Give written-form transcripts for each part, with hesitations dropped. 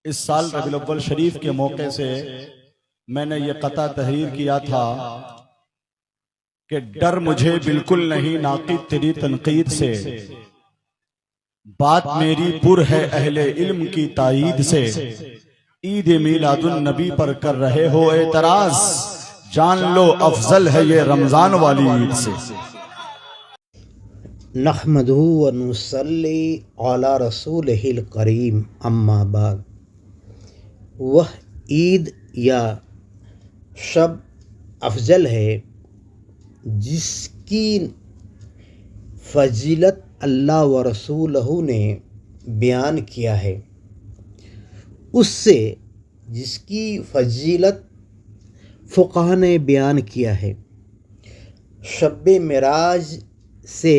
اس سال ربیع الاول شریف کے موقع سے میں نے یہ قطع تحریر کیا تھا کہ ڈر مجھے بالکل نہیں ناقد تیری تنقید سے، بات میری پر ہے اہل علم کی تائید سے۔ عید میلاد النبی پر کر رہے ہو اعتراض، جان لو افضل ہے یہ رمضان والی عید سے۔ نحمدہ و نصلی علی رسولہ الکریم، اما بعد۔ وہ عید یا شب افضل ہے جس کی فضیلت اللہ و رسولہ نے بیان کیا ہے، اس سے جس کی فضیلت فقہا نے بیان کیا ہے۔ شب معراج سے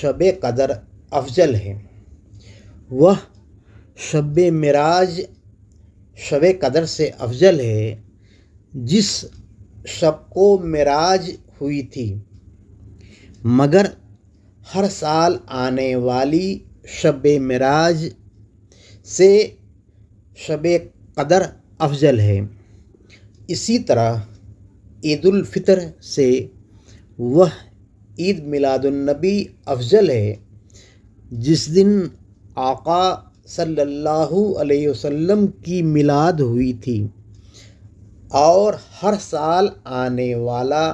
شب قدر افضل ہے۔ وہ شب معراج شب قدر سے افضل ہے جس شب کو معراج ہوئی تھی، مگر ہر سال آنے والی شب معراج سے شب قدر افضل ہے۔ اسی طرح عید الفطر سے وہ عید میلاد النبی افضل ہے جس دن آقا صلی اللہ علیہ وسلم کی میلاد ہوئی تھی، اور ہر سال آنے والا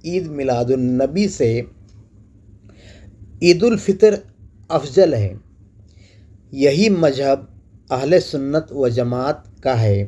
عید میلاد النبی سے عید الفطر افضل ہے۔ یہی مذہب اہل سنت و جماعت کا ہے۔